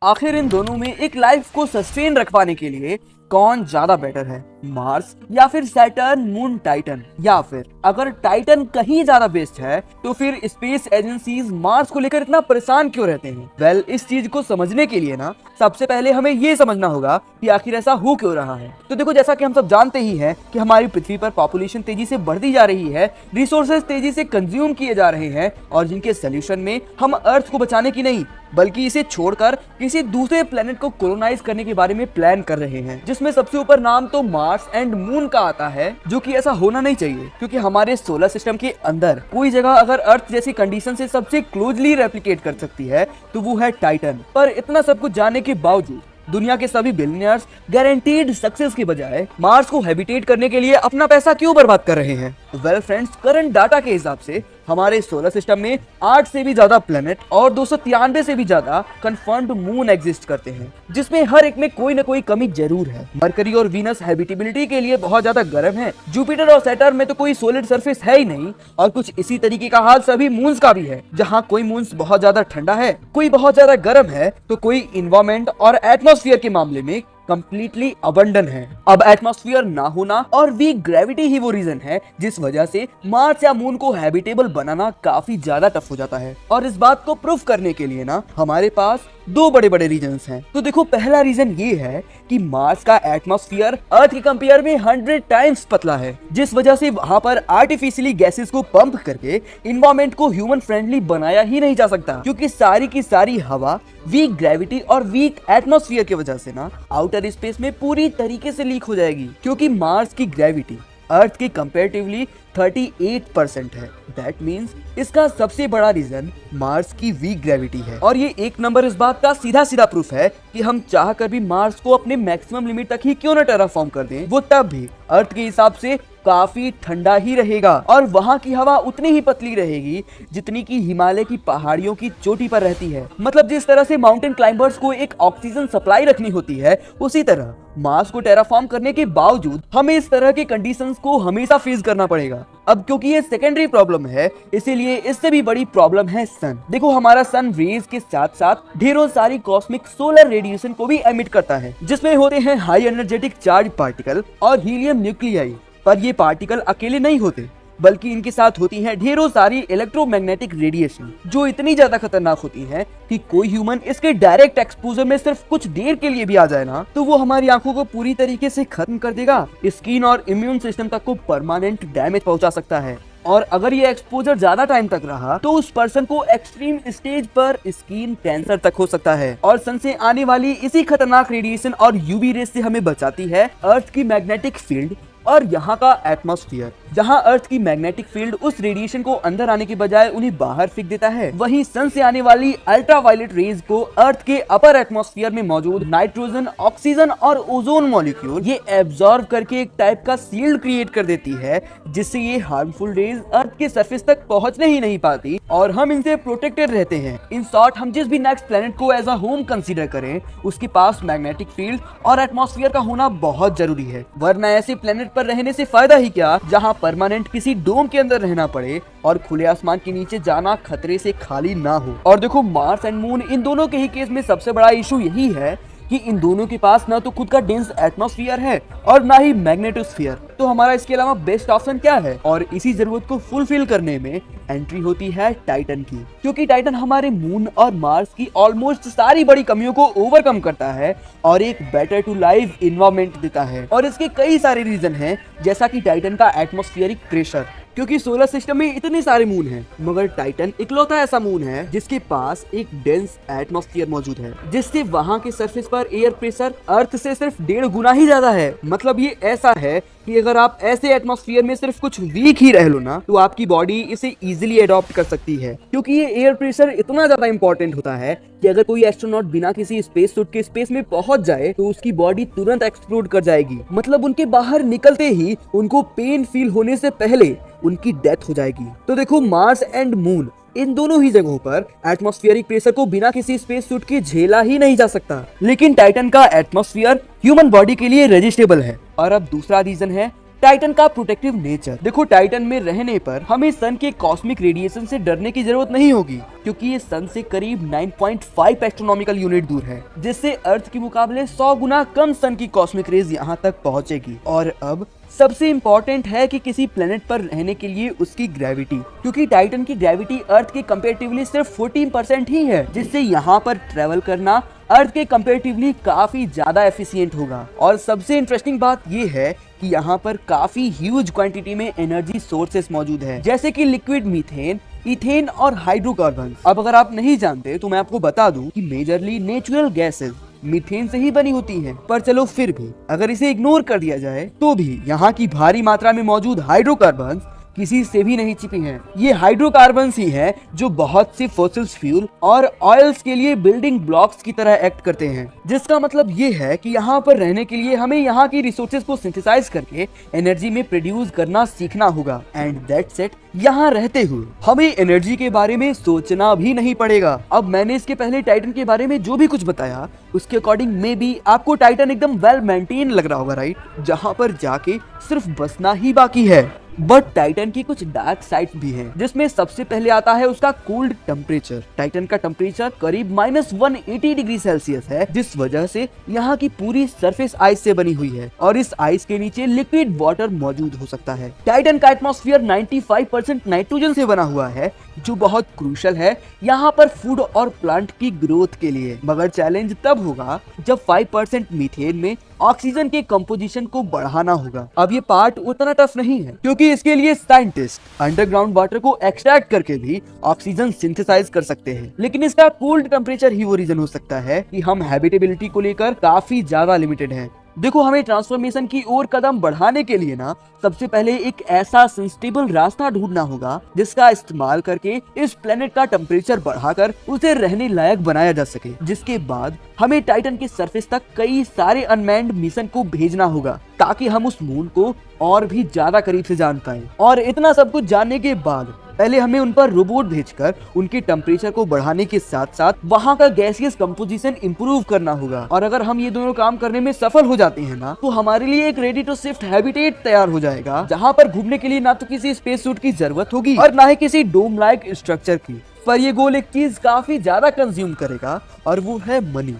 आखिर इन दोनों में एक लाइफ को सस्टेन रख पाने के लिए कौन ज्यादा बेटर है, मार्स या फिर सैटर्न, मून, टाइटन? या फिर अगर टाइटन कहीं ज्यादा बेस्ट है तो फिर स्पेस एजेंसीज मार्स को लेकर इतना परेशान क्यों रहते हैं? वेल, इस चीज को समझने के लिए ना सबसे पहले हमें ये समझना होगा कि आखिर ऐसा हो क्यों रहा है। तो देखो, जैसा कि हम सब जानते ही हैं कि हमारी पृथ्वी पर पॉपुलेशन तेजी से बढ़ती जा रही है, रिसोर्सेज तेजी से कंज्यूम किए जा रहे हैं और जिनके सोल्यूशन में हम अर्थ को बचाने की नहीं बल्कि इसे छोड़कर किसी दूसरे प्लेनेट को कोलोनाइज करने के बारे में प्लान कर रहे हैं, जिसमें सबसे ऊपर नाम तो मार्स एंड मून का आता है, जो कि ऐसा होना नहीं चाहिए क्योंकि हमारे सोलर सिस्टम के अंदर कोई जगह अगर अर्थ जैसी कंडीशन से सबसे क्लोजली रेप्लिकेट कर सकती है तो वो है टाइटन। पर इतना सब कुछ जानने के बावजूद दुनिया के सभी बिलियनियर्स गारंटीड सक्सेस के बजाय मार्स को हैबिटेट करने के लिए अपना पैसा क्यों बर्बाद कर रहे हैं? वेल फ्रेंड्स, करंट डाटा के हिसाब से हमारे सोलर सिस्टम में 8 से भी ज्यादा प्लेनेट और 293 से भी ज्यादा कंफर्म्ड मून एग्जिस्ट करते हैं, जिसमें हर एक में कोई न कोई कमी जरूर है। मरकरी और वीनस हैबिटेबिलिटी के लिए बहुत ज्यादा गर्म है, जुपिटर और सैटर्न में तो कोई सॉलिड सरफेस है ही नहीं, और कुछ इसी तरीके का हाल सभी मून्स का भी है, जहाँ कोई मून्स बहुत ज्यादा ठंडा है, कोई बहुत ज्यादा गर्म है, तो कोई इन्वायरमेंट और एटमॉस्फेयर के मामले में कंप्लीटली अबंडन है। अब एटमॉस्फेयर ना होना और वीक ग्रेविटी ही वो रीजन है जिस वजह से मार्स या मून को हैबिटेबल बनाना काफी ज्यादा टफ हो जाता है। और इस बात को प्रूफ करने के लिए ना हमारे पास दो बड़े बड़े रीजंस हैं। तो देखो, पहला रीजन ये है कि मार्स का एटमॉस्फेयर अर्थ के कंपेयर में 100 टाइम्स पतला है, जिस वजह से वहां पर आर्टिफिशियली गैसेस को पंप करके इन्वायरमेंट को ह्यूमन फ्रेंडली बनाया ही नहीं जा सकता, क्योंकि सारी की सारी हवा वीक ग्रेविटी और वीक एटमॉस्फेयर की वजह से ना आउटर स्पेस में पूरी तरीके से लीक हो जाएगी, क्योंकि मार्स की ग्रेविटी अर्थ के कंपैरेटिवली 38% है। दैट मीन्स इसका सबसे बड़ा रीजन मार्स की वीक ग्रेविटी है। और ये एक नंबर इस बात का सीधा सीधा प्रूफ है कि हम चाह कर भी मार्स को अपने मैक्सिमम लिमिट तक ही क्यों न टेराफॉर्म कर दें, वो तब भी अर्थ के हिसाब से काफी ठंडा ही रहेगा और वहाँ की हवा उतनी ही पतली रहेगी जितनी की हिमालय की पहाड़ियों की चोटी पर रहती है। मतलब जिस तरह से माउंटेन क्लाइंबर्स को एक ऑक्सीजन सप्लाई रखनी होती है, उसी तरह मार्स को टेराफॉर्म करने के बावजूद हमें इस तरह के कंडीशंस को हमेशा फेस करना पड़ेगा। अब क्योंकि ये सेकेंडरी प्रॉब्लम है, इसीलिए इससे भी बड़ी प्रॉब्लम है सन। देखो, हमारा सन रेज के साथ साथ ढेरों सारी कॉस्मिक सोलर रेडिएशन को भी एमिट करता है, जिसमें होते हैं हाई एनर्जेटिक चार्ज पार्टिकल और हीलियम न्यूक्लियाई। पर ये पार्टिकल अकेले नहीं होते, बल्कि इनके साथ होती हैं ढेरों सारी इलेक्ट्रोमैग्नेटिक रेडिएशन, जो इतनी ज्यादा खतरनाक होती हैं कि कोई ह्यूमन इसके डायरेक्ट एक्सपोजर में सिर्फ कुछ देर के लिए भी आ जाए ना, तो वो हमारी आंखों को पूरी तरीके से खत्म कर देगा, स्किन और इम्यून सिस्टम तक को परमानेंट डैमेज पहुंचा सकता है। और अगर ये एक्सपोजर ज्यादा टाइम तक रहा तो उस पर्सन को एक्सट्रीम स्टेज पर स्किन कैंसर तक हो सकता है। और सन से आने वाली इसी खतरनाक रेडिएशन और यूवी रेस से हमें बचाती है अर्थ की मैग्नेटिक फील्ड और यहाँ का एटमॉस्फेयर, जहाँ अर्थ की मैग्नेटिक फील्ड उस रेडिएशन को अंदर आने के बजाय उन्हें बाहर फेंक देता है। वहीं सन से आने वाली अल्ट्रावायलेट रेज को अर्थ के अपर एटमॉस्फेयर में मौजूद नाइट्रोजन, ऑक्सीजन और ओजोन मॉलिक्यूल ये एब्जॉर्ब करके एक टाइप का शील्ड क्रिएट कर देती है, जिससे ये हार्मफुल रेज अर्थ के सरफेस तक पहुंचने ही नहीं पाती और हम इनसे प्रोटेक्टेड रहते हैं। इन शॉर्ट, हम जिस भी नेक्स्ट प्लेनेट को एज अ होम कंसीडर करें, उसके पास मैग्नेटिक फील्ड और एटमॉस्फेयर का होना बहुत जरूरी है, वरना ऐसे प्लेनेट पर रहने से फायदा ही क्या जहां परमानेंट किसी डोम के अंदर रहना पड़े और खुले आसमान के नीचे जाना खतरे से खाली ना हो। और देखो, मार्स एंड मून, इन दोनों के ही केस में सबसे बड़ा इशू यही है कि इन दोनों के पास ना तो खुद का डेंस एटमॉस्फेयर है और ना ही मैग्नेटोस्फीयर। तो हमारा इसके अलावा बेस्ट ऑप्शन क्या है? और इसी जरूरत को फुलफिल करने में एंट्री होती है टाइटन की, क्योंकि टाइटन हमारे मून और मार्स की ऑलमोस्ट सारी बड़ी कमियों को ओवरकम करता है और एक बेटर टू लाइव इन्वायरमेंट देता है। और इसके कई सारे रीजन हैं, जैसा कि टाइटन का एटमॉस्फेरिक प्रेशर, क्योंकि सोलर सिस्टम में इतने सारे मून हैं, मगर टाइटन इकलौता ऐसा मून है जिसके पास एक डेंस एटमॉस्फेयर मौजूद है, जिससे वहां के सरफेस पर एयर प्रेशर अर्थ से सिर्फ 1.5 गुना ही ज्यादा है। मतलब ये ऐसा है कि अगर आप ऐसे एटमॉस्फेयर में सिर्फ कुछ वीक ही रह लो ना, तो आपकी बॉडी इसे इजीली एडॉप्ट कर सकती है, क्योंकि ये एयर प्रेशर इतना ज्यादा इंपॉर्टेंट होता है कि अगर कोई एस्ट्रोनॉट बिना किसी स्पेस सूट के स्पेस में पहुंच जाए तो उसकी बॉडी तुरंत एक्सप्लोड कर जाएगी। मतलब उनके बाहर निकलते ही उनको पेन फील होने से पहले उनकी डेथ हो जाएगी। तो देखो, मार्स एंड मून, इन दोनों ही जगहों पर एटमॉस्फेरिक प्रेशर को बिना किसी स्पेस सूट के झेला ही नहीं जा सकता, लेकिन टाइटन का एटमॉस्फेयर ह्यूमन बॉडी के लिए रेजिस्टेबल है। और अब दूसरा रीजन है टाइटन का प्रोटेक्टिव नेचर। देखो, टाइटन में रहने पर हमें सन के कॉस्मिक रेडिएशन से डरने की जरूरत नहीं होगी, क्योंकि ये सन से करीब 9.5 एस्ट्रोनॉमिकल यूनिट दूर है, जिससे अर्थ के मुकाबले 100 गुना कम सन की कॉस्मिक रेज यहाँ तक पहुँचेगी। और अब सबसे इम्पोर्टेंट है कि किसी प्लेनेट पर रहने के लिए उसकी ग्रेविटी, क्योंकि टाइटन की ग्रेविटी अर्थ के कंपेरेटिवली सिर्फ 14% ही है, जिससे यहाँ पर ट्रेवल करना अर्थ के कंपेरेटिवली काफी ज्यादा एफिशिएंट होगा। और सबसे इंटरेस्टिंग बात ये है कि यहाँ पर काफी ह्यूज क्वांटिटी में एनर्जी सोर्सेस मौजूद है, जैसे कि लिक्विड मीथेन, इथेन और हाइड्रोकार्बन। अब अगर आप नहीं जानते तो मैं आपको बता दूं कि मेजरली नेचुरल गैसेस मीथेन से ही बनी होती हैं। पर चलो, फिर भी अगर इसे इग्नोर कर दिया जाए तो भी यहाँ की भारी मात्रा में मौजूद हाइड्रोकार्बन किसी से भी नहीं छिपी हैं। ये हाइड्रोकार्बन्स ही हैं जो बहुत सी फॉसिल्स फ्यूल और ऑयल्स के लिए बिल्डिंग ब्लॉक्स की तरह एक्ट करते हैं, जिसका मतलब ये है कि यहाँ पर रहने के लिए हमें यहाँ की रिसोर्सेज को सिंथेसाइज करके एनर्जी में प्रोड्यूस करना सीखना होगा। And that's it. यहाँ रहते हुए हमें एनर्जी के बारे में सोचना भी नहीं पड़ेगा। अब मैंने इसके पहले टाइटन के बारे में जो भी कुछ बताया उसके अकॉर्डिंग में भी आपको टाइटन एकदम वेल मेंटेन लग रहा होगा, राइट? जहाँ पर जाके सिर्फ बसना ही बाकी है। बट टाइटन की कुछ डार्क साइड्स भी हैं, जिसमें सबसे पहले आता है उसका कोल्ड टेम्परेचर। टाइटन का टेम्परेचर करीब -180 डिग्री सेल्सियस है, जिस वजह से यहाँ की पूरी सरफेस आइस से बनी हुई है और इस आइस के नीचे लिक्विड वाटर मौजूद हो सकता है। टाइटन का एटमॉस्फेयर 95% नाइट्रोजन से बना हुआ है, जो बहुत क्रूशल है यहाँ पर फूड और प्लांट की ग्रोथ के लिए। मगर चैलेंज तब होगा जब 5% मीथेन में ऑक्सीजन के कंपोजिशन को बढ़ाना होगा। अब ये पार्ट उतना टफ नहीं है, क्योंकि इसके लिए साइंटिस्ट अंडरग्राउंड वाटर को एक्सट्रैक्ट करके भी ऑक्सीजन सिंथेसाइज कर सकते हैं। लेकिन इसका कोल्ड टेम्परेचर ही वो रीजन हो सकता है कि हम हैबिटेबिलिटी को लेकर काफी ज्यादा लिमिटेड हैं। देखो, हमें ट्रांसफॉर्मेशन की ओर कदम बढ़ाने के लिए ना सबसे पहले एक ऐसा सेंसिबल रास्ता ढूंढना होगा जिसका इस्तेमाल करके इस प्लेनेट का टेम्परेचर बढ़ाकर उसे रहने लायक बनाया जा सके। जिसके बाद हमें टाइटन के सरफेस तक कई सारे अनमैन्ड मिशन को भेजना होगा, ताकि हम उस मून को और भी ज्यादा करीब से जान पाए। और इतना सब कुछ जानने के बाद पहले हमें उन पर रोबोट भेजकर उनके टेम्परेचर को बढ़ाने के साथ साथ वहाँ का गैसियस कंपोजिशन इंप्रूव करना होगा। और अगर हम ये दोनों काम करने में सफल हो जाते हैं ना, तो हमारे लिए एक रेडी टू शिफ्ट हैबिटेट तैयार हो जाएगा, जहाँ पर घूमने के लिए ना तो किसी स्पेस सूट की जरूरत होगी और ना ही किसी डोम लाइक स्ट्रक्चर की। पर ये गोल एक चीज काफी ज्यादा कंज्यूम करेगा, और वो है मनी।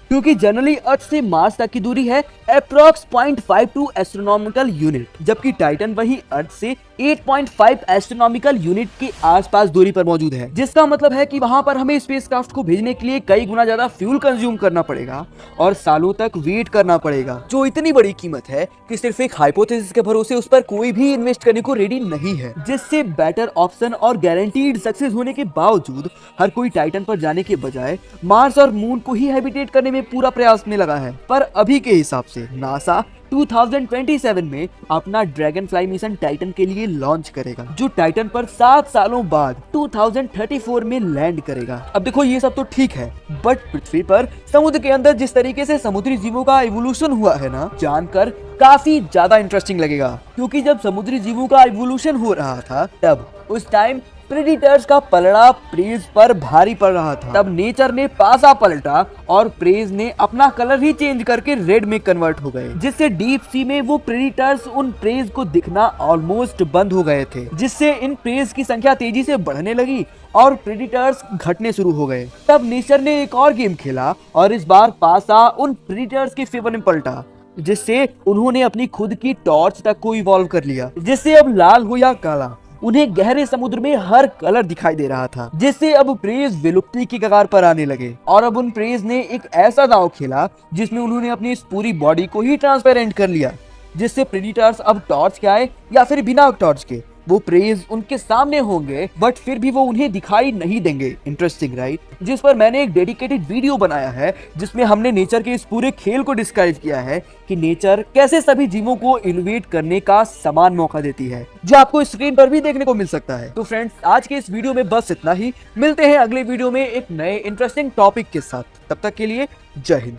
क्योंकि जनरली अर्थ से मार्स तक की दूरी है अप्रॉक्स 0.52 एस्ट्रोनॉमिकल यूनिट, जबकि टाइटन वही अर्थ से 8.5 एस्ट्रोनॉमिकल यूनिट के आसपास दूरी पर मौजूद है। जिसका मतलब है कि वहां पर हमें स्पेसक्राफ्ट को भेजने के लिए कई गुना ज्यादा फ्यूल कंज्यूम करना पड़ेगा और सालों तक वेट करना पड़ेगा, जो इतनी बड़ी कीमत है कि सिर्फ एक हाइपोथेसिस के भरोसे उस पर कोई भी इन्वेस्ट करने को रेडी नहीं है। जिससे बेटर ऑप्शन और गारंटीड सक्सेस होने के बावजूद हर कोई टाइटन पर जाने के बजाय मार्स और मून को ही हैबिटेट करने में पूरा प्रयास में लगा है। पर अभी के हिसाब से नासा 2027 में अपना ड्रैगन फ्लाई मिशन टाइटन के लिए लॉन्च करेगा, जो टाइटन पर 7 सालों बाद 2034 में लैंड करेगा। अब देखो, ये सब तो ठीक है, बट पृथ्वी पर समुद्र के अंदर जिस तरीके से समुद्री जीवों का इवोल्यूशन हुआ है ना, जानकर काफी ज्यादा इंटरेस्टिंग लगेगा। क्योंकि जब समुद्री जीवों का इवोल्यूशन हो रहा था, तब उस टाइम प्रेडिटर्स का पलड़ा प्रेज पर भारी पड़ रहा था। तब नेचर ने पासा पलटा और प्रेज ने अपना कलर ही चेंज करके रेड में कन्वर्ट हो गए, जिससे डीप सी में वो प्रेडिटर्स उन प्रेज को दिखना ऑलमोस्ट बंद हो गए थे, जिससे इन प्रेज की संख्या तेजी से बढ़ने लगी और प्रेडिटर्स घटने शुरू हो गए। तब नेचर ने एक और गेम खेला और इस बार पासा उन प्रेडिटर्स के फेवर में पलटा, जिससे उन्होंने अपनी खुद की टॉर्च तक को इवॉल्व कर लिया, जिससे अब लाल हो या काला उन्हें गहरे समुद्र में हर कलर दिखाई दे रहा था, जिससे अब प्रेज विलुप्ति की कगार पर आने लगे। और अब उन प्रेज ने एक ऐसा दांव खेला जिसमें उन्होंने अपनी इस पूरी बॉडी को ही ट्रांसपेरेंट कर लिया, जिससे प्रेडिटर्स अब टॉर्च के आए या फिर बिना टॉर्च के वो प्रेज उनके सामने होंगे, बट फिर भी वो उन्हें दिखाई नहीं देंगे। Interesting, right? जिस पर मैंने एक डेडिकेटेड वीडियो बनाया है, जिसमें हमने नेचर के इस पूरे खेल को डिस्क्राइब किया है कि नेचर कैसे सभी जीवों को इनोवेट करने का समान मौका देती है, जो आपको स्क्रीन पर भी देखने को मिल सकता है। तो फ्रेंड्स, आज के इस वीडियो में बस इतना ही। मिलते हैं अगले वीडियो में एक नए इंटरेस्टिंग टॉपिक के साथ। तब तक के लिए जय हिंद।